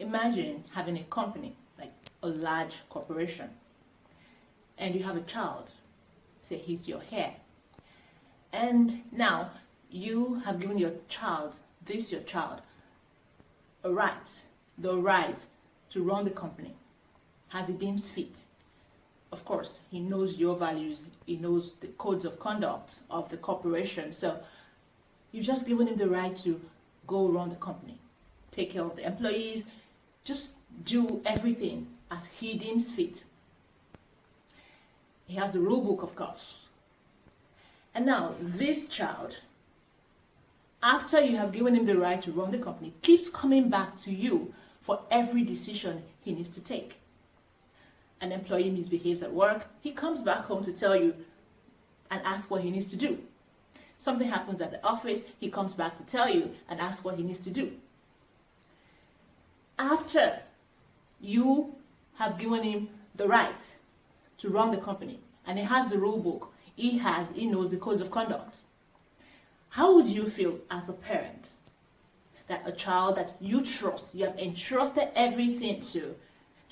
Imagine having a company, like a large corporation, and you have a child, say he's your heir. And now you have given your child, a right, the right to run the company as he deems fit. Of course, he knows your values, he knows the codes of conduct of the corporation. So you've just given him the right to go run the company, take care of the employees, just do everything as he deems fit. He has the rule book, of course. And now this child, after you have given him the right to run the company, keeps coming back to you for every decision he needs to take. An employee misbehaves at work, he comes back home to tell you and ask what he needs to do. Something happens at the office, he comes back to tell you and ask what he needs to do. After you have given him the right to run the company, and he has the rule book, he knows the codes of conduct, how would you feel as a parent that a child that you trust, you have entrusted everything to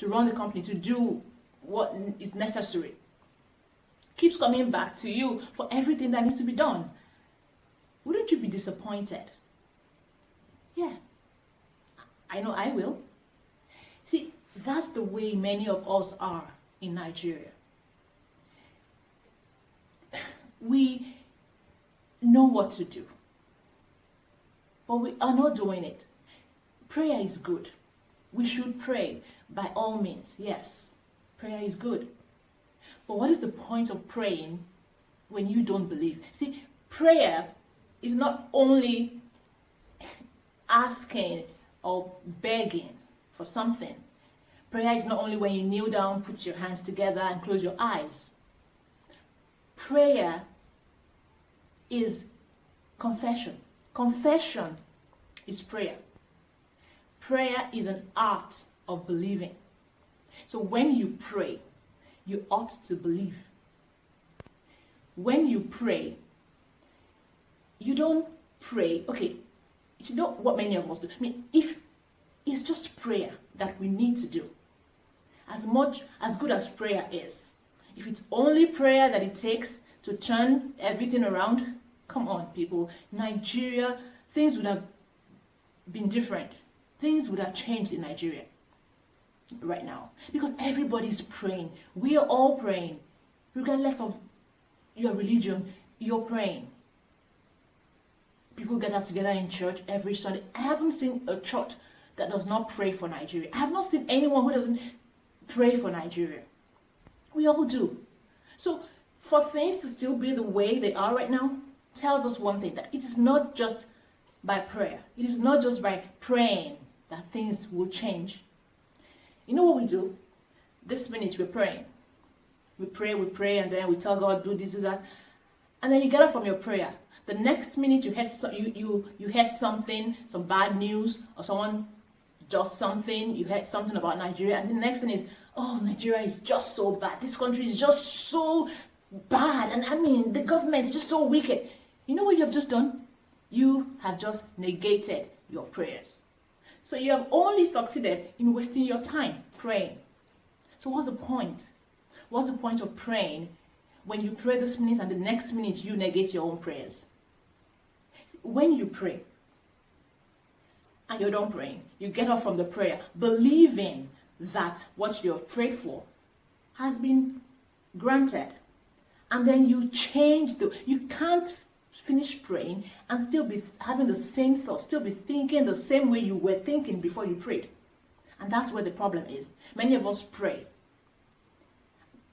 run the company, to do what is necessary, keeps coming back to you for everything that needs to be done? Wouldn't you be disappointed? Yeah, I know I will. See, that's the way many of us are in Nigeria. We know what to do, but we are not doing it. Prayer is good. We should pray by all means, yes. Prayer is good. But what is the point of praying when you don't believe? See, prayer is not only asking or begging for something. Prayer is not only when you kneel down, put your hands together and close your eyes. Prayer is confession. Confession is prayer. Prayer is an art of believing. So when you pray, you ought to believe. When you pray, you don't pray. Okay, you know what many of us do? I mean, if it's just prayer that we need to do, as good as prayer is, if it's only prayer that it takes to turn everything around, come on, people. Nigeria, things would have been different. Things would have changed in Nigeria right now, because everybody's praying. We are all praying, regardless of your religion. You're praying. People gather together in church every Sunday. I haven't seen a church that does not pray for Nigeria. I have not seen anyone who doesn't pray for Nigeria. We all do. So for things to still be the way they are right now tells us one thing, that it is not just by prayer. It is not just by praying that things will change. You know what we do? This minute we're praying. We pray, and then we tell God, do this, do that. And then you get up from your prayer. The next minute you heard something, some bad news, or someone just something, you heard something about Nigeria, and the next thing is, oh, Nigeria is just so bad. This country is just so bad. And I mean, the government is just so wicked. You know what you have just done? You have just negated your prayers. So you have only succeeded in wasting your time praying. So what's the point? What's the point of praying when you pray this minute and the next minute you negate your own prayers? When you pray and you're done praying, you get up from the prayer believing that what you have prayed for has been granted. And then you change you can't finish praying and still be having the same thought, still be thinking the same way you were thinking before you prayed. And that's where the problem is. Many of us pray,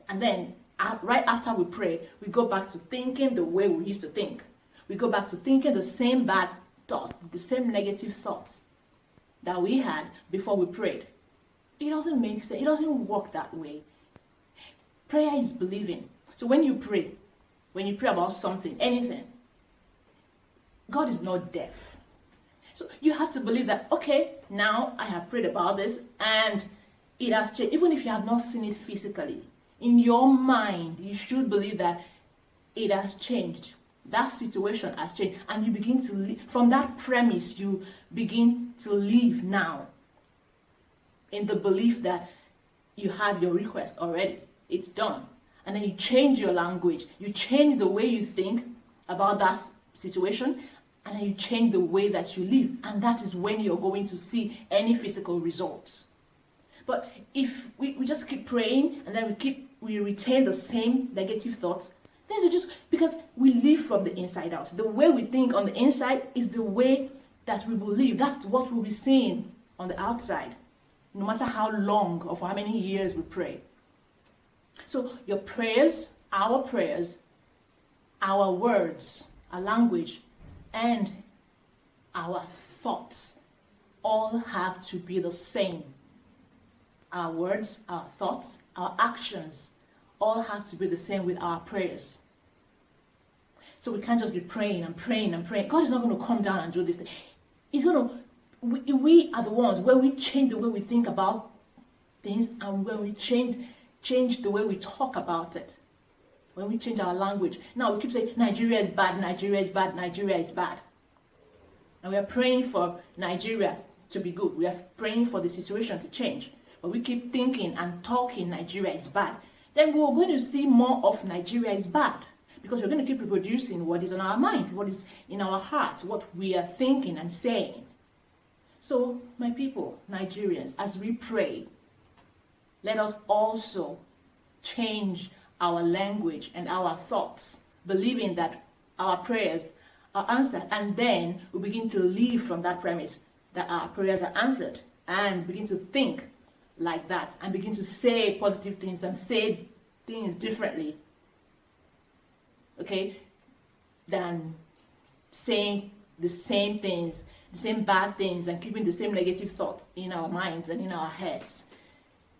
and then right after we pray, we go back to thinking the way we used to think. We go back to thinking the same bad thought, the same negative thoughts that we had before we prayed. It doesn't make sense. It doesn't work that way. Prayer is believing. So when you pray about something, anything, God is not deaf. So you have to believe that, okay, now I have prayed about this and it has changed. Even if you have not seen it physically, in your mind, you should believe that it has changed. That situation has changed. And you begin to live. From that premise, you begin to live now. in the belief that you have your request already. It's done. And then you change your language. You change the way you think about that situation, and then you change the way that you live. And that is when you're going to see any physical results. But if we just keep praying and then we retain the same negative thoughts, things are just, because we live from the inside out. The way we think on the inside is the way that we will live. That's what we'll be seeing on the outside, no matter how long or for how many years we pray. So your prayers, our words, our language, and our thoughts all have to be the same. Our words, our thoughts, our actions all have to be the same with our prayers. So we can't just be praying and praying and praying. God is not going to come down and do this thing. He's going to, we are the ones where we change the way we think about things, and when we change the way we talk about it. When we change our language. Now we keep saying Nigeria is bad, Nigeria is bad, Nigeria is bad. And we are praying for Nigeria to be good. We are praying for the situation to change. But we keep thinking and talking Nigeria is bad. Then we're going to see more of Nigeria is bad. Because we're going to keep reproducing what is on our mind, what is in our hearts, what we are thinking and saying. So, my people, Nigerians, as we pray, let us also change our language and our thoughts, believing that our prayers are answered. And then we begin to live from that premise that our prayers are answered, and begin to think like that, and begin to say positive things and say things differently, okay, than saying the same things, the same bad things, and keeping the same negative thoughts in our minds and in our heads.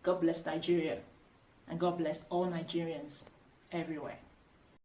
God bless Nigeria, and God bless all Nigerians everywhere.